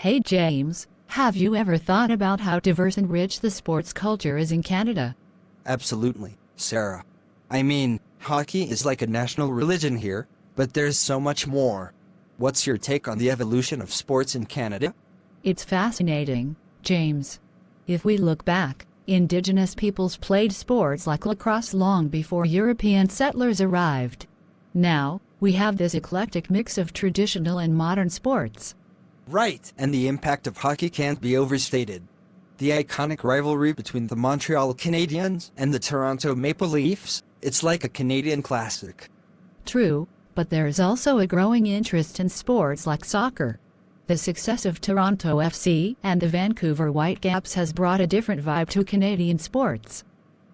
Hey James, have you ever thought about how diverse and rich the sports culture is in Canada? Absolutely, Sarah. I mean, hockey is like a national religion here, but there's so much more. What's your take on the evolution of sports in Canada? It's fascinating, James. If we look back, indigenous peoples played sports like lacrosse long before European settlers arrived. Now, we have this eclectic mix of traditional and modern sports. Right, and the impact of hockey can't be overstated. The iconic rivalry between the Montreal Canadiens and the Toronto Maple Leafs, it's like a Canadian classic. True, but there is also a growing interest in sports like soccer. The success of Toronto FC and the Vancouver Whitecaps has brought a different vibe to Canadian sports.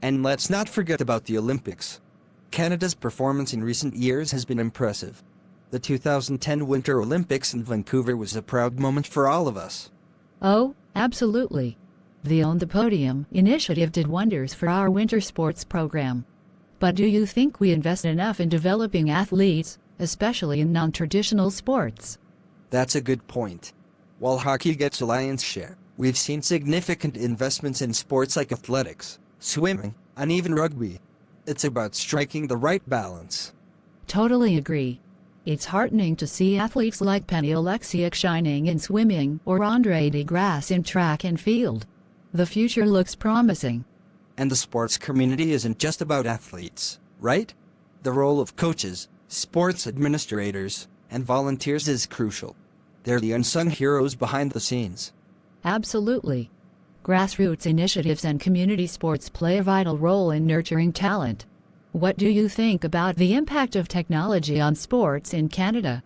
And let's not forget about the Olympics. Canada's performance in recent years has been impressive. The 2010 Winter Olympics in Vancouver was a proud moment for all of us. Oh, absolutely. The On the Podium initiative did wonders for our winter sports program. But do you think we invest enough in developing athletes, especially in non-traditional sports? That's a good point. While hockey gets a lion's share, we've seen significant investments in sports like athletics, swimming, and even rugby. It's about striking the right balance. Totally agree. It's heartening to see athletes like Penny Oleksiak shining in swimming or Andre DeGrasse in track and field. The future looks promising. And the sports community isn't just about athletes, right? The role of coaches, sports administrators, and volunteers is crucial. They're the unsung heroes behind the scenes. Absolutely. Grassroots initiatives and community sports play a vital role in nurturing talent. What do you think about the impact of technology on sports in Canada?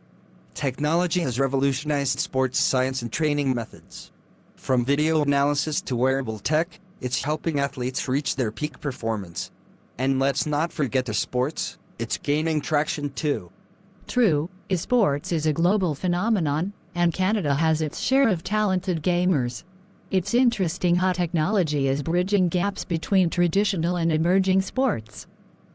Technology has revolutionized sports science and training methods. From video analysis to wearable tech, it's helping athletes reach their peak performance. And let's not forget the sports, it's gaining traction too. True, esports is a global phenomenon, and Canada has its share of talented gamers. It's interesting how technology is bridging gaps between traditional and emerging sports.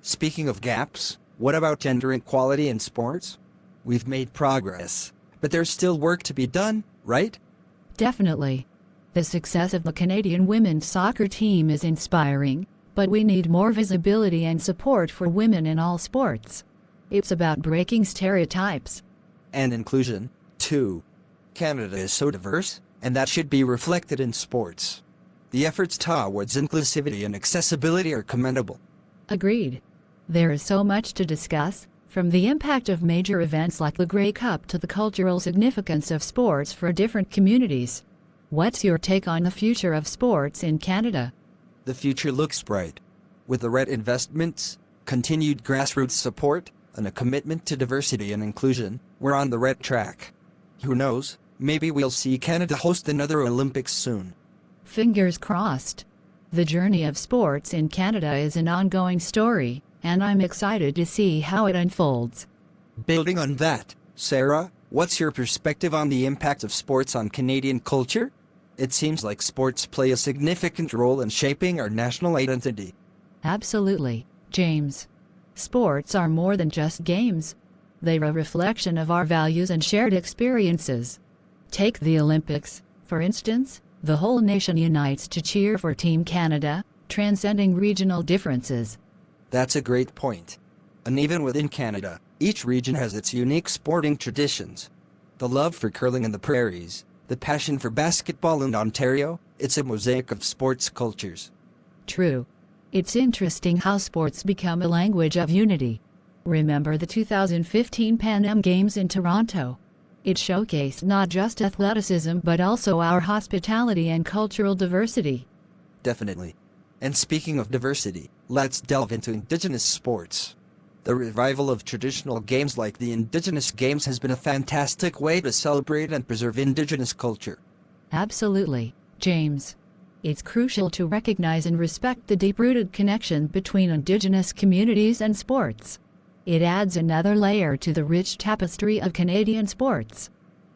Speaking of gaps, what about gender equality in sports? We've made progress, but there's still work to be done, right? Definitely. The success of the Canadian women's soccer team is inspiring, but we need more visibility and support for women in all sports. It's about breaking stereotypes. And inclusion, too. Canada is so diverse, and that should be reflected in sports. The efforts towards inclusivity and accessibility are commendable. Agreed. There is so much to discuss, from the impact of major events like the Grey Cup to the cultural significance of sports for different communities. What's your take on the future of sports in Canada? The future looks bright. With the right investments, continued grassroots support, and a commitment to diversity and inclusion, we're on the right track. Who knows, maybe we'll see Canada host another Olympics soon. Fingers crossed. The journey of sports in Canada is an ongoing story, and I'm excited to see how it unfolds. Building on that, Sarah, what's your perspective on the impact of sports on Canadian culture? It seems like sports play a significant role in shaping our national identity. Absolutely, James. Sports are more than just games. They're a reflection of our values and shared experiences. Take the Olympics, for instance. The whole nation unites to cheer for Team Canada, transcending regional differences. That's a great point. And even within Canada, each region has its unique sporting traditions. The love for curling in the prairies, the passion for basketball in Ontario, it's a mosaic of sports cultures. True. It's interesting how sports become a language of unity. Remember the 2015 Pan Am Games in Toronto? It showcased not just athleticism but also our hospitality and cultural diversity. Definitely. And speaking of diversity, let's delve into indigenous sports. The revival of traditional games like the Indigenous Games has been a fantastic way to celebrate and preserve indigenous culture. Absolutely, James. It's crucial to recognize and respect the deep-rooted connection between indigenous communities and sports. It adds another layer to the rich tapestry of Canadian sports.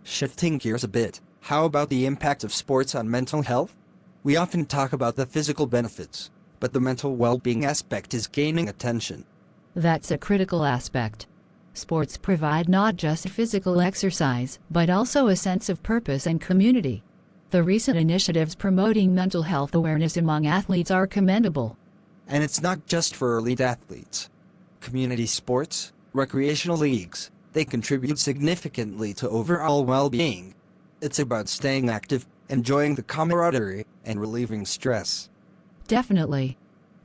Shifting gears a bit, how about the impact of sports on mental health? We often talk about the physical benefits, but the mental well-being aspect is gaining attention. That's a critical aspect. Sports provide not just physical exercise, but also a sense of purpose and community. The recent initiatives promoting mental health awareness among athletes are commendable. And it's not just for elite athletes. Community sports, recreational leagues, they contribute significantly to overall well-being. It's about staying active, enjoying the camaraderie, and relieving stress. Definitely.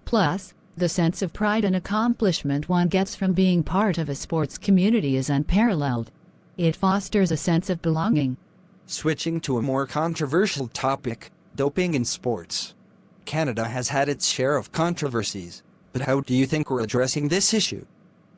Plus, the sense of pride and accomplishment one gets from being part of a sports community is unparalleled. It fosters a sense of belonging. Switching to a more controversial topic, doping in sports. Canada has had its share of controversies, but how do you think we're addressing this issue?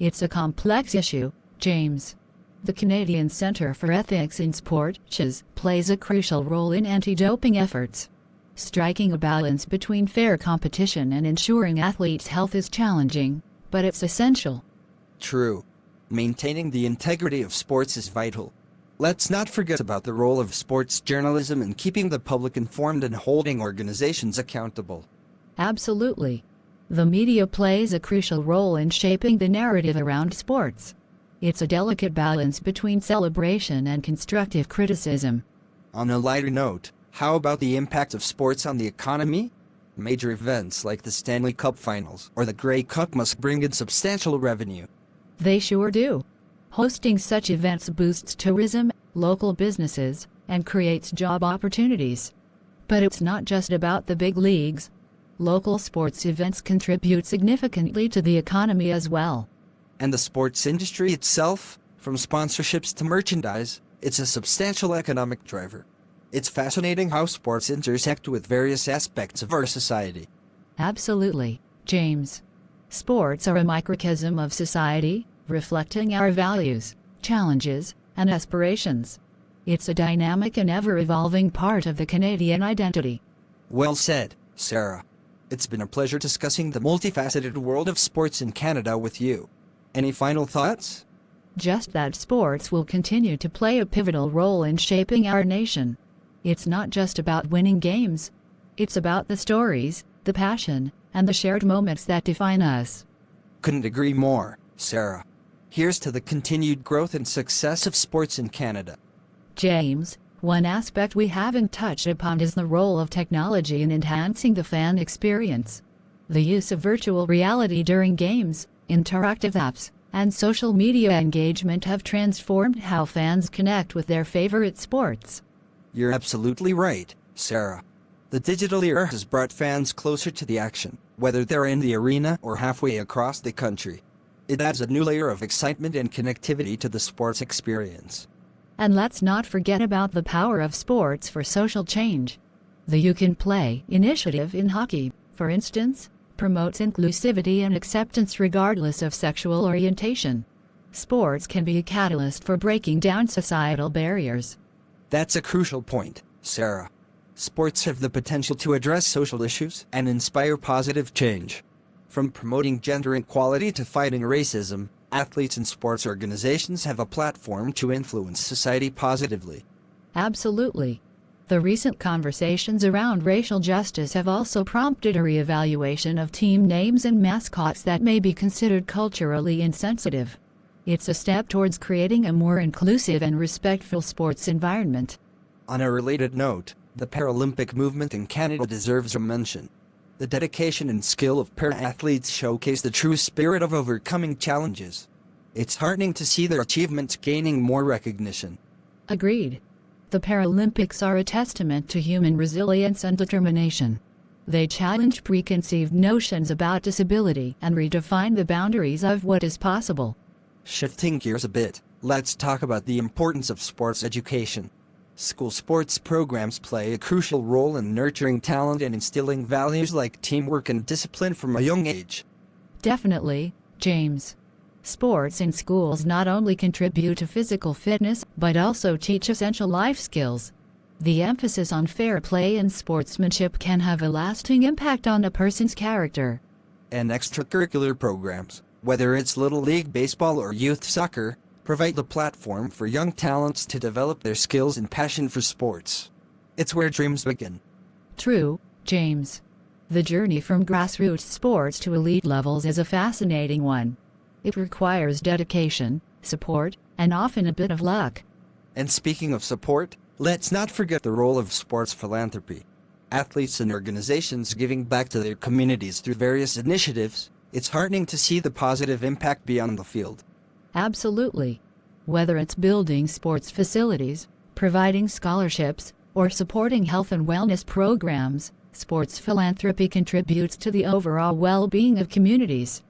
It's a complex issue, James. The Canadian Centre for Ethics in Sport, CHES, plays a crucial role in anti-doping efforts. Striking a balance between fair competition and ensuring athletes' health is challenging, but it's essential. True. Maintaining the integrity of sports is vital. Let's not forget about the role of sports journalism in keeping the public informed and holding organizations accountable. Absolutely. The media plays a crucial role in shaping the narrative around sports. It's a delicate balance between celebration and constructive criticism. On a lighter note, how about the impact of sports on the economy? Major events like the Stanley Cup Finals or the Grey Cup must bring in substantial revenue. They sure do. Hosting such events boosts tourism, local businesses, and creates job opportunities. But it's not just about the big leagues. Local sports events contribute significantly to the economy as well. And the sports industry itself, from sponsorships to merchandise, it's a substantial economic driver. It's fascinating how sports intersect with various aspects of our society. Absolutely, James. Sports are a microcosm of society, reflecting our values, challenges, and aspirations. It's a dynamic and ever-evolving part of the Canadian identity. Well said, Sarah. It's been a pleasure discussing the multifaceted world of sports in Canada with you. Any final thoughts? Just that sports will continue to play a pivotal role in shaping our nation. It's not just about winning games. It's about the stories, the passion, and the shared moments that define us. Couldn't agree more, Sarah. Here's to the continued growth and success of sports in Canada. James, one aspect we haven't touched upon is the role of technology in enhancing the fan experience. The use of virtual reality during games, interactive apps, and social media engagement have transformed how fans connect with their favorite sports. You're absolutely right, Sarah. The digital era has brought fans closer to the action, whether they're in the arena or halfway across the country. It adds a new layer of excitement and connectivity to the sports experience. And let's not forget about the power of sports for social change. The You Can Play initiative in hockey, for instance, promotes inclusivity and acceptance regardless of sexual orientation. Sports can be a catalyst for breaking down societal barriers. That's a crucial point, Sarah. Sports have the potential to address social issues and inspire positive change. From promoting gender equality to fighting racism, athletes and sports organizations have a platform to influence society positively. Absolutely. The recent conversations around racial justice have also prompted a reevaluation of team names and mascots that may be considered culturally insensitive. It's a step towards creating a more inclusive and respectful sports environment. On a related note, the Paralympic movement in Canada deserves a mention. The dedication and skill of para-athletes showcase the true spirit of overcoming challenges. It's heartening to see their achievements gaining more recognition. Agreed. The Paralympics are a testament to human resilience and determination. They challenge preconceived notions about disability and redefine the boundaries of what is possible. Shifting gears a bit, let's talk about the importance of sports education. School sports programs play a crucial role in nurturing talent and instilling values like teamwork and discipline from a young age. Definitely, James. Sports in schools not only contribute to physical fitness, but also teach essential life skills. The emphasis on fair play and sportsmanship can have a lasting impact on a person's character. And extracurricular programs, whether it's Little League Baseball or youth soccer, provide the platform for young talents to develop their skills and passion for sports. It's where dreams begin. True, James. The journey from grassroots sports to elite levels is a fascinating one. It requires dedication, support, and often a bit of luck. And speaking of support, let's not forget the role of sports philanthropy. Athletes and organizations giving back to their communities through various initiatives. It's heartening to see the positive impact beyond the field. Absolutely. Whether it's building sports facilities, providing scholarships, or supporting health and wellness programs, sports philanthropy contributes to the overall well-being of communities.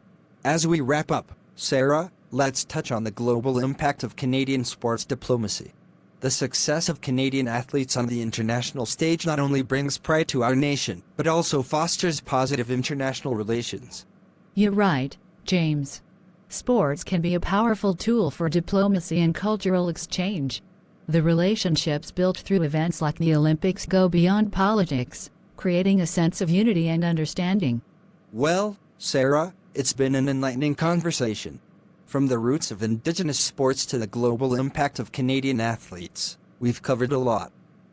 As we wrap up, Sarah, let's touch on the global impact of Canadian sports diplomacy. The success of Canadian athletes on the international stage not only brings pride to our nation, but also fosters positive international relations. You're right, James. Sports can be a powerful tool for diplomacy and cultural exchange. The relationships built through events like the Olympics go beyond politics, creating a sense of unity and understanding. Well, Sarah, it's been an enlightening conversation. From the roots of indigenous sports to the global impact of Canadian athletes, we've covered a lot.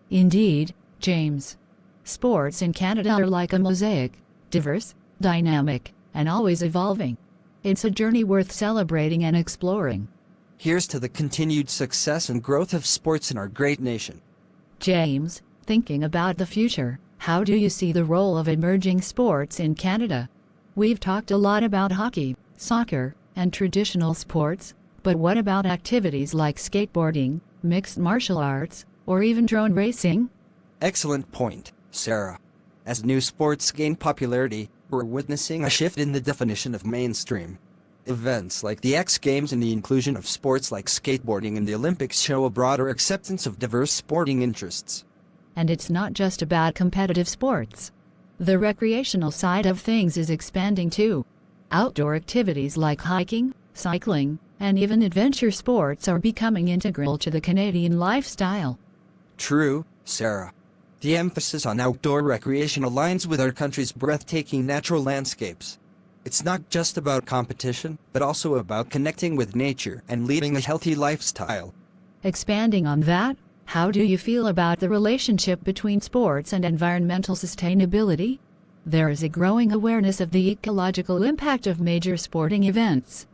Indeed, James. Sports in Canada are like a mosaic, diverse, dynamic, and always evolving. It's a journey worth celebrating and exploring. Here's to the continued success and growth of sports in our great nation. James, thinking about the future, how do you see the role of emerging sports in Canada? We've talked a lot about hockey, soccer, and traditional sports, but what about activities like skateboarding, mixed martial arts, or even drone racing? Excellent point, Sarah. As new sports gain popularity, we're witnessing a shift in the definition of mainstream. Events like the X Games and the inclusion of sports like skateboarding in the Olympics show a broader acceptance of diverse sporting interests. And it's not just about competitive sports. The recreational side of things is expanding too. Outdoor activities like hiking, cycling, and even adventure sports are becoming integral to the Canadian lifestyle. True, Sarah. The emphasis on outdoor recreation aligns with our country's breathtaking natural landscapes. It's not just about competition, but also about connecting with nature and leading a healthy lifestyle. Expanding on that, how do you feel about the relationship between sports and environmental sustainability? There is a growing awareness of the ecological impact of major sporting events.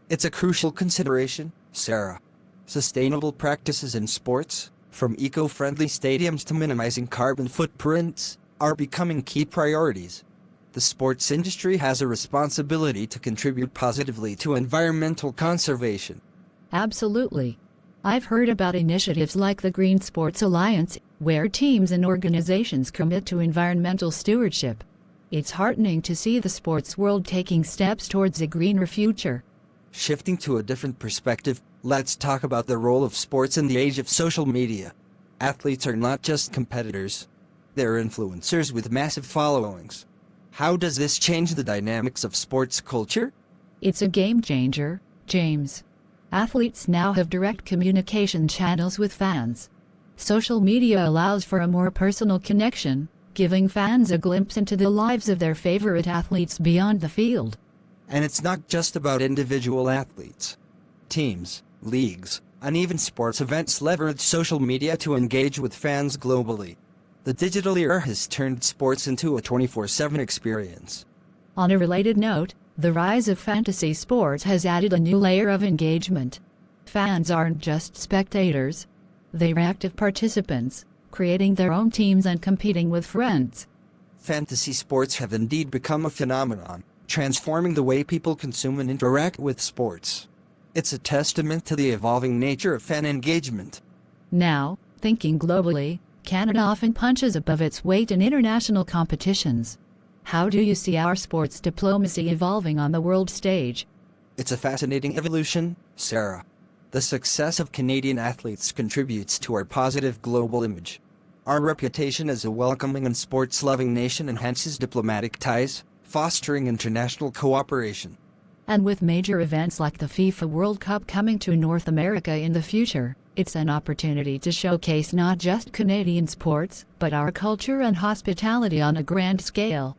It's a crucial consideration, Sarah. Sustainable practices in sports, from eco-friendly stadiums to minimizing carbon footprints, are becoming key priorities. The sports industry has a responsibility to contribute positively to environmental conservation. Absolutely. I've heard about initiatives like the Green Sports Alliance, where teams and organizations commit to environmental stewardship. It's heartening to see the sports world taking steps towards a greener future. Shifting to a different perspective, let's talk about the role of sports in the age of social media. Athletes are not just competitors. They're influencers with massive followings. How does this change the dynamics of sports culture? It's a game changer, James. Athletes now have direct communication channels with fans. Social media allows for a more personal connection, giving fans a glimpse into the lives of their favorite athletes beyond the field. And it's not just about individual athletes. Teams, leagues, and even sports events leverage social media to engage with fans globally. The digital era has turned sports into a 24/7 experience. On a related note, the rise of fantasy sports has added a new layer of engagement. Fans aren't just spectators. They're active participants, creating their own teams and competing with friends. Fantasy sports have indeed become a phenomenon, transforming the way people consume and interact with sports. It's a testament to the evolving nature of fan engagement. Now, thinking globally, Canada often punches above its weight in international competitions. How do you see our sports diplomacy evolving on the world stage? It's a fascinating evolution, Sarah. The success of Canadian athletes contributes to our positive global image. Our reputation as a welcoming and sports-loving nation enhances diplomatic ties, fostering international cooperation. And with major events like the FIFA World Cup coming to North America in the future, it's an opportunity to showcase not just Canadian sports, but our culture and hospitality on a grand scale.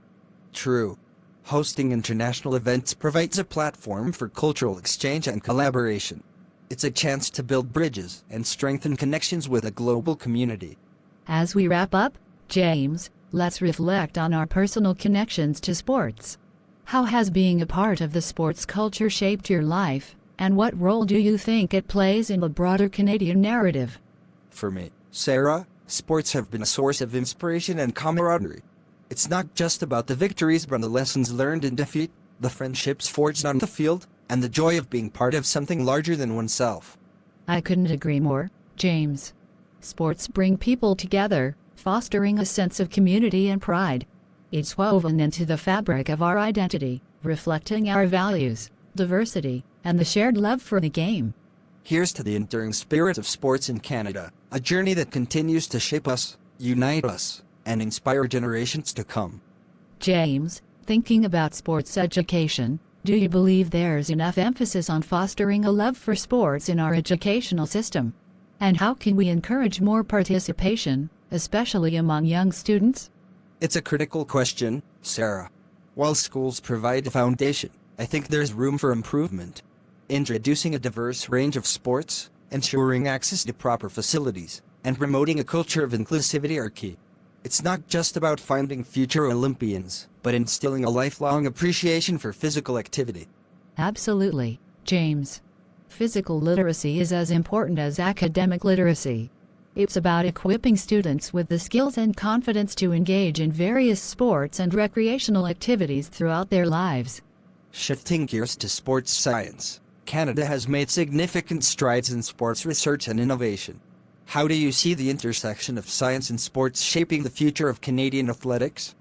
True. Hosting international events provides a platform for cultural exchange and collaboration. It's a chance to build bridges and strengthen connections with a global community. As we wrap up, James, let's reflect on our personal connections to sports. How has being a part of the sports culture shaped your life, And what role do you think it plays in the broader Canadian narrative? For me, Sarah, sports have been a source of inspiration and camaraderie. It's not just about the victories but the lessons learned in defeat, the friendships forged on the field, and the joy of being part of something larger than oneself. I couldn't agree more, James. Sports bring people together, fostering a sense of community and pride. It's woven into the fabric of our identity, reflecting our values, diversity, and the shared love for the game. Here's to the enduring spirit of sports in Canada, a journey that continues to shape us, unite us, and inspire generations to come. James, thinking about sports education, do you believe there's enough emphasis on fostering a love for sports in our educational system? And how can we encourage more participation, especially among young students? It's a critical question, Sarah. While schools provide a foundation, I think there's room for improvement. Introducing a diverse range of sports, ensuring access to proper facilities, and promoting a culture of inclusivity are key. It's not just about finding future Olympians, but instilling a lifelong appreciation for physical activity. Absolutely, James. Physical literacy is as important as academic literacy. It's about equipping students with the skills and confidence to engage in various sports and recreational activities throughout their lives. Shifting gears to sports science, Canada has made significant strides in sports research and innovation. How do you see the intersection of science and sports shaping the future of Canadian athletics?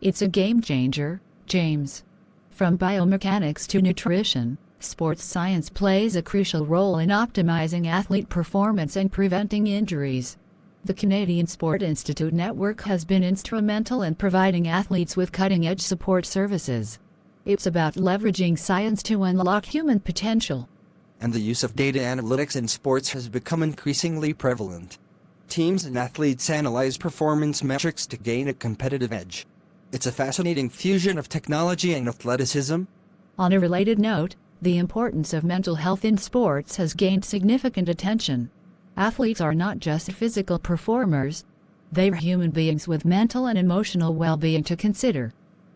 It's a game changer, James. From biomechanics to nutrition, sports science plays a crucial role in optimizing athlete performance and preventing injuries. The Canadian Sport Institute Network has been instrumental in providing athletes with cutting-edge support services. It's about leveraging science to unlock human potential. And the use of data analytics in sports has become increasingly prevalent. Teams and athletes analyze performance metrics to gain a competitive edge. It's a fascinating fusion of technology and athleticism. On a related note, the importance of mental health in sports has gained significant attention. Athletes are not just physical performers, they're human beings with mental and emotional well-being to consider.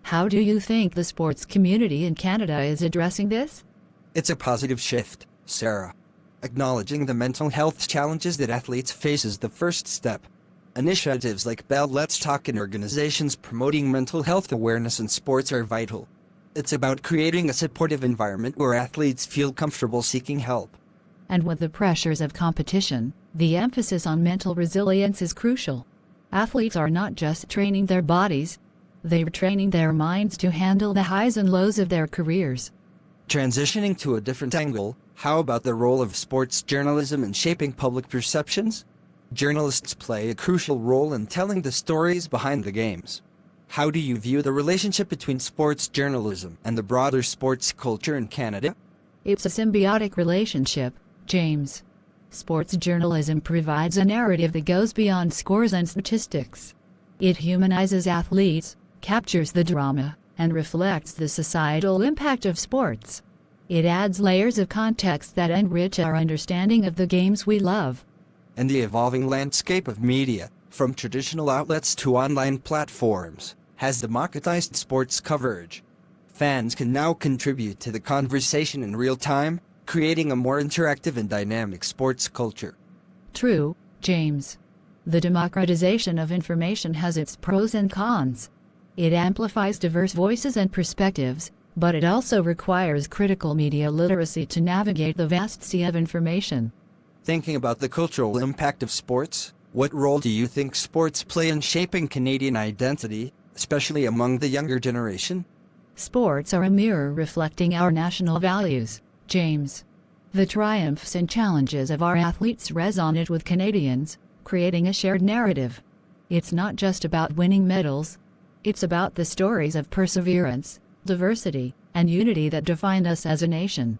How do you think the sports community in Canada is addressing this? It's a positive shift, Sarah. Acknowledging the mental health challenges that athletes face is the first step. Initiatives like Bell Let's Talk and organizations promoting mental health awareness in sports are vital. It's about creating a supportive environment where athletes feel comfortable seeking help. And with the pressures of competition, the emphasis on mental resilience is crucial. Athletes are not just training their bodies, they're training their minds to handle the highs and lows of their careers. Transitioning to a different angle, how about the role of sports journalism in shaping public perceptions? Journalists play a crucial role in telling the stories behind the games. How do you view the relationship between sports journalism and the broader sports culture in Canada? It's a symbiotic relationship, James. Sports journalism provides a narrative that goes beyond scores and statistics. It humanizes athletes, captures the drama, and reflects the societal impact of sports. It adds layers of context that enrich our understanding of the games we love. And the evolving landscape of media, from traditional outlets to online platforms, has democratized sports coverage. Fans can now contribute to the conversation in real time, creating a more interactive and dynamic sports culture. True, James. The democratization of information has its pros and cons. It amplifies diverse voices and perspectives, but it also requires critical media literacy to navigate the vast sea of information. Thinking about the cultural impact of sports, what role do you think sports play in shaping Canadian identity, especially among the younger generation? Sports are a mirror reflecting our national values, James. The triumphs and challenges of our athletes resonate with Canadians, creating a shared narrative. It's not just about winning medals. It's about the stories of perseverance, diversity, and unity that define us as a nation.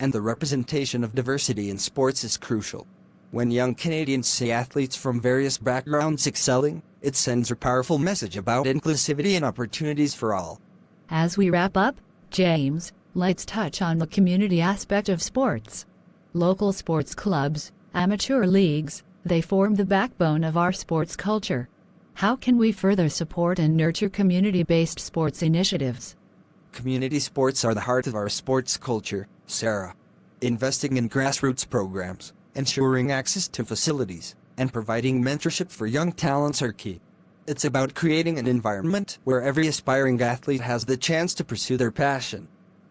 And the representation of diversity in sports is crucial. When young Canadians see athletes from various backgrounds excelling, it sends a powerful message about inclusivity and opportunities for all. As we wrap up, James, let's touch on the community aspect of sports. Local sports clubs, amateur leagues, they form the backbone of our sports culture. How can we further support and nurture community-based sports initiatives? Community sports are the heart of our sports culture, Sarah. investing in grassroots programs, ensuring access to facilities, and providing mentorship for young talents are key. It's about creating an environment where every aspiring athlete has the chance to pursue their passion.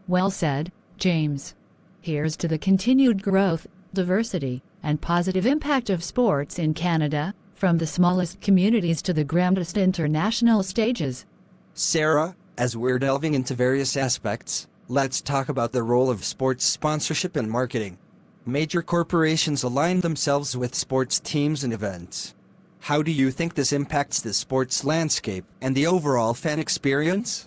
Well said, James. Here's to the continued growth, diversity, and positive impact of sports in Canada, from the smallest communities to the grandest international stages. Sarah, as we're delving into various aspects, let's talk about the role of sports sponsorship and marketing. Major corporations align themselves with sports teams and events. How do you think this impacts the sports landscape and the overall fan experience?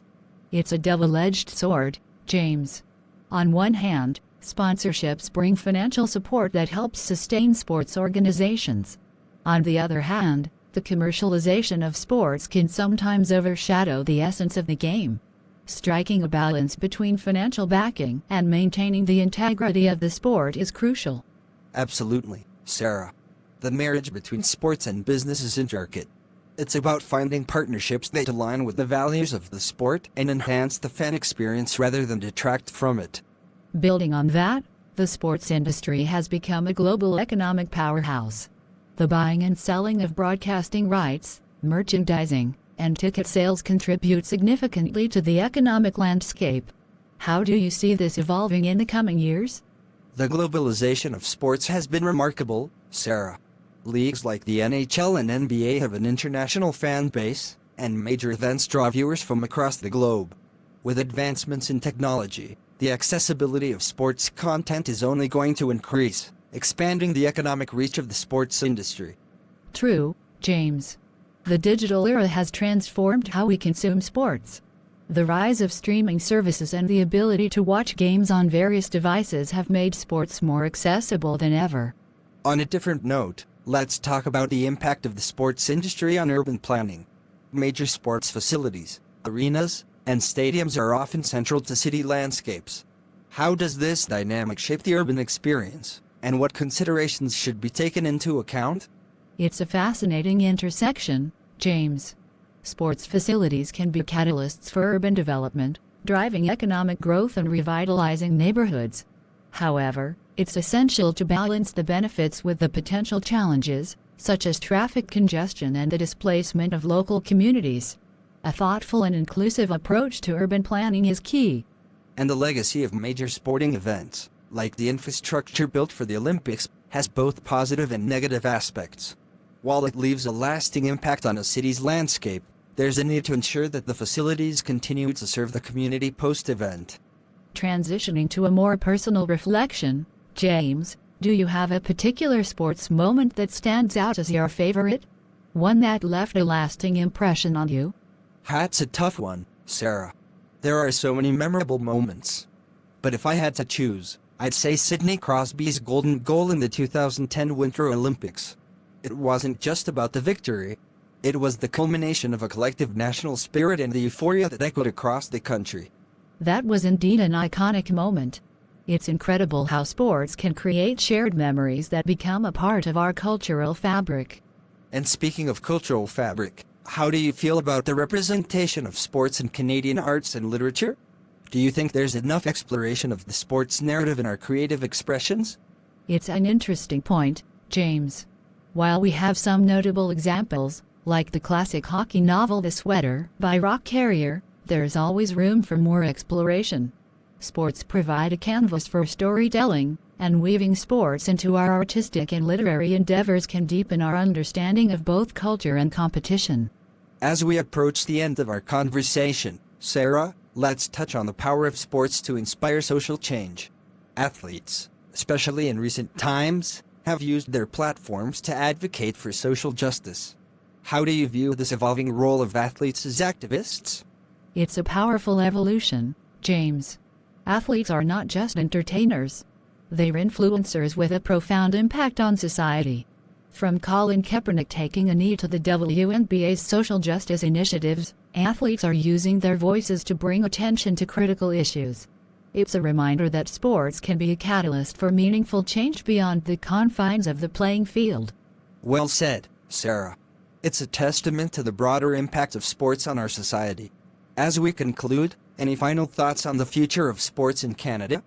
It's a double-edged sword, James. On one hand, sponsorships bring financial support that helps sustain sports organizations. On the other hand, the commercialization of sports can sometimes overshadow the essence of the game. Striking a balance between financial backing and maintaining the integrity of the sport is crucial. Absolutely, Sarah. The marriage between sports and business is intricate. It's about finding partnerships that align with the values of the sport and enhance the fan experience rather than detract from it. Building on that, the sports industry has become a global economic powerhouse. The buying and selling of broadcasting rights, merchandising, and ticket sales contribute significantly to the economic landscape. How do you see this evolving in the coming years? The globalization of sports has been remarkable, Sarah. Leagues like the NHL and NBA have an international fan base, and major events draw viewers from across the globe. With advancements in technology, the accessibility of sports content is only going to increase, expanding the economic reach of the sports industry. True, James. The digital era has transformed how we consume sports. The rise of streaming services and the ability to watch games on various devices have made sports more accessible than ever. On a different note, let's talk about the impact of the sports industry on urban planning. Major sports facilities, arenas, and stadiums are often central to city landscapes. How does this dynamic shape the urban experience, and what considerations should be taken into account? It's a fascinating intersection, James. Sports facilities can be catalysts for urban development, driving economic growth and revitalizing neighborhoods. However, it's essential to balance the benefits with the potential challenges, such as traffic congestion and the displacement of local communities. A thoughtful and inclusive approach to urban planning is key. And the legacy of major sporting events, like the infrastructure built for the Olympics, has both positive and negative aspects. While it leaves a lasting impact on a city's landscape, there's a need to ensure that the facilities continue to serve the community post-event. Transitioning to a more personal reflection, James, do you have a particular sports moment that stands out as your favorite? One that left a lasting impression on you? That's a tough one, Sarah. There are so many memorable moments. But if I had to choose, I'd say Sidney Crosby's golden goal in the 2010 Winter Olympics. It wasn't just about the victory. It was the culmination of a collective national spirit and the euphoria that echoed across the country. That was indeed an iconic moment. It's incredible how sports can create shared memories that become a part of our cultural fabric. And speaking of cultural fabric, how do you feel about the representation of sports in Canadian arts and literature? Do you think there's enough exploration of the sports narrative in our creative expressions? It's an interesting point, James. While we have some notable examples, like the classic hockey novel The Sweater by Rock Carrier, there's always room for more exploration. Sports provide a canvas for storytelling, and weaving sports into our artistic and literary endeavors can deepen our understanding of both culture and competition. As we approach the end of our conversation, Sarah, let's touch on the power of sports to inspire social change. Athletes, especially in recent times, have used their platforms to advocate for social justice. How do you view this evolving role of athletes as activists? It's a powerful evolution, James. Athletes are not just entertainers. They're influencers with a profound impact on society. From Colin Kaepernick taking a knee to the WNBA's social justice initiatives, athletes are using their voices to bring attention to critical issues. It's a reminder that sports can be a catalyst for meaningful change beyond the confines of the playing field. Well said, Sarah. It's a testament to the broader impact of sports on our society. As we conclude, any final thoughts on the future of sports in Canada?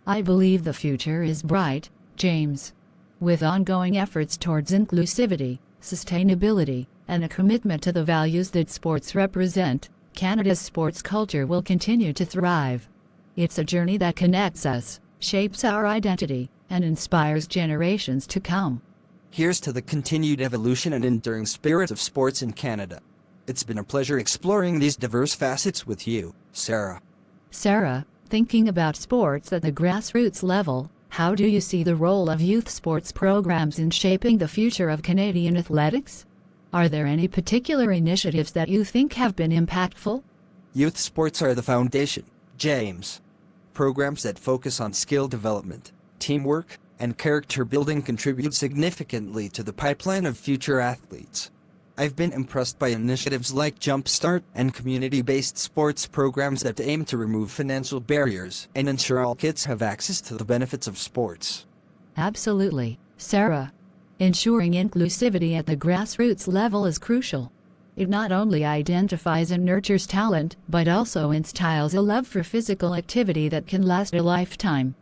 I believe the future is bright, James. With ongoing efforts towards inclusivity, sustainability, and a commitment to the values that sports represent, Canada's sports culture will continue to thrive. It's a journey that connects us, shapes our identity, and inspires generations to come. Here's to the continued evolution and enduring spirit of sports in Canada. It's been a pleasure exploring these diverse facets with you, Sarah. Sarah, thinking about sports at the grassroots level, how do you see the role of youth sports programs in shaping the future of Canadian athletics? Are there any particular initiatives that you think have been impactful? Youth sports are the foundation, James. Programs that focus on skill development, teamwork, and character building contribute significantly to the pipeline of future athletes. I've been impressed by initiatives like Jumpstart and community-based sports programs that aim to remove financial barriers and ensure all kids have access to the benefits of sports. Absolutely, Sarah. Ensuring inclusivity at the grassroots level is crucial. It not only identifies and nurtures talent, but also instills a love for physical activity that can last a lifetime.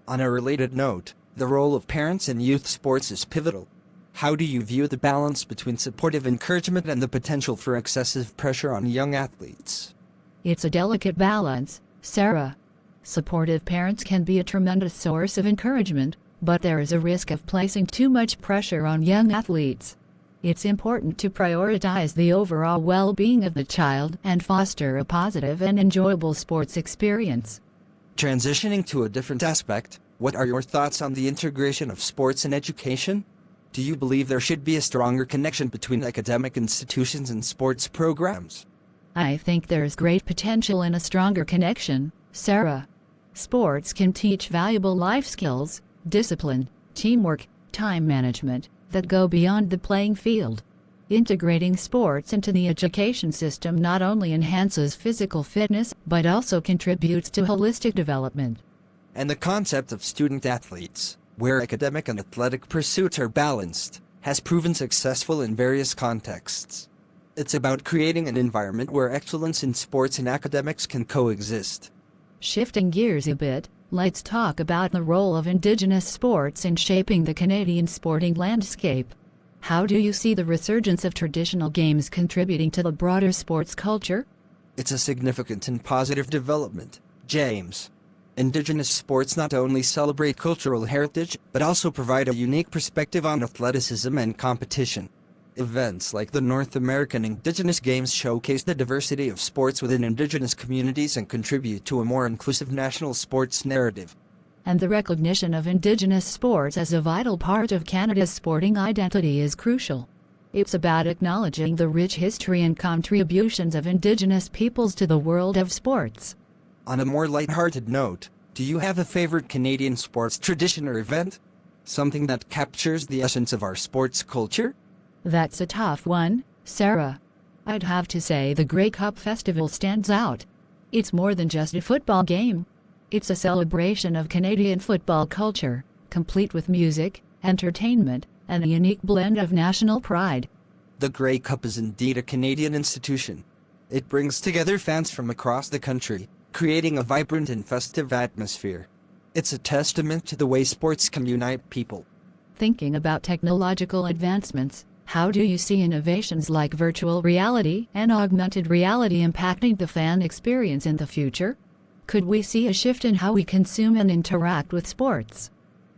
On a related note, the role of parents in youth sports is pivotal. How do you view the balance between supportive encouragement and the potential for excessive pressure on young athletes? It's a delicate balance, Sarah. Supportive parents can be a tremendous source of encouragement, but there is a risk of placing too much pressure on young athletes. It's important to prioritize the overall well-being of the child and foster a positive and enjoyable sports experience. Transitioning to a different aspect, what are your thoughts on the integration of sports and education? Do you believe there should be a stronger connection between academic institutions and sports programs? I think there is great potential in a stronger connection, Sarah. Sports can teach valuable life skills, discipline, teamwork, time management, that go beyond the playing field. Integrating sports into the education system not only enhances physical fitness, but also contributes to holistic development. And the concept of student athletes, where academic and athletic pursuits are balanced, has proven successful in various contexts. It's about creating an environment where excellence in sports and academics can coexist. Shifting gears a bit, let's talk about the role of indigenous sports in shaping the Canadian sporting landscape. How do you see the resurgence of traditional games contributing to the broader sports culture? It's a significant and positive development, James. Indigenous sports not only celebrate cultural heritage, but also provide a unique perspective on athleticism and competition. Events like the North American Indigenous Games showcase the diversity of sports within Indigenous communities and contribute to a more inclusive national sports narrative. And the recognition of Indigenous sports as a vital part of Canada's sporting identity is crucial. It's about acknowledging the rich history and contributions of Indigenous peoples to the world of sports. On a more lighthearted note, do you have a favorite Canadian sports tradition or event? Something that captures the essence of our sports culture? That's a tough one, Sarah. I'd have to say the Grey Cup Festival stands out. It's more than just a football game. It's a celebration of Canadian football culture, complete with music, entertainment, and a unique blend of national pride. The Grey Cup is indeed a Canadian institution. It brings together fans from across the country, creating a vibrant and festive atmosphere. It's a testament to the way sports can unite people. Thinking about technological advancements, how do you see innovations like virtual reality and augmented reality impacting the fan experience in the future? Could we see a shift in how we consume and interact with sports?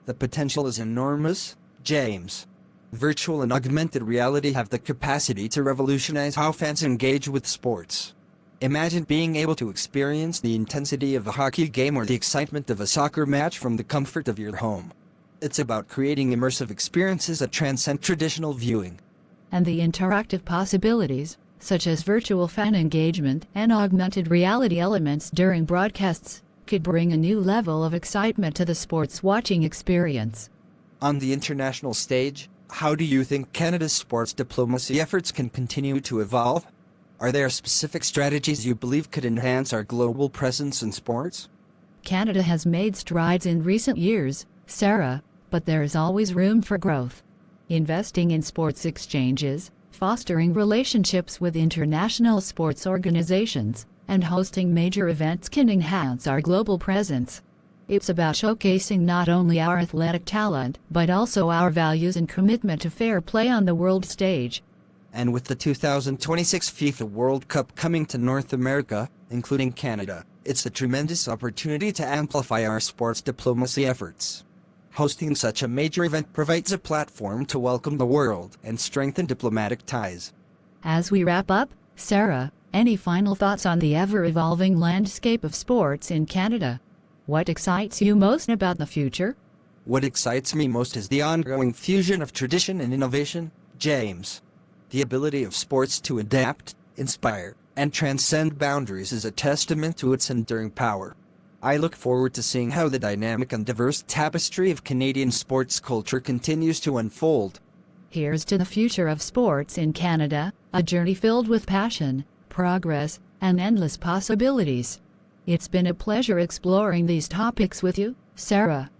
The potential is enormous, James. Virtual and augmented reality have the capacity to revolutionize how fans engage with sports. Imagine being able to experience the intensity of a hockey game or the excitement of a soccer match from the comfort of your home. It's about creating immersive experiences that transcend traditional viewing. And the interactive possibilities, such as virtual fan engagement and augmented reality elements during broadcasts, could bring a new level of excitement to the sports watching experience. On the international stage, how do you think Canada's sports diplomacy efforts can continue to evolve? Are there specific strategies you believe could enhance our global presence in sports? Canada has made strides in recent years, Sarah, but there is always room for growth. Investing in sports exchanges, fostering relationships with international sports organizations, and hosting major events can enhance our global presence. It's about showcasing not only our athletic talent, but also our values and commitment to fair play on the world stage. And with the 2026 FIFA World Cup coming to North America, including Canada, it's a tremendous opportunity to amplify our sports diplomacy efforts. Hosting such a major event provides a platform to welcome the world and strengthen diplomatic ties. As we wrap up, Sarah, any final thoughts on the ever-evolving landscape of sports in Canada? What excites you most about the future? What excites me most is the ongoing fusion of tradition and innovation, James. The ability of sports to adapt, inspire, and transcend boundaries is a testament to its enduring power. I look forward to seeing how the dynamic and diverse tapestry of Canadian sports culture continues to unfold. Here's to the future of sports in Canada, a journey filled with passion, progress, and endless possibilities. It's been a pleasure exploring these topics with you, Sarah.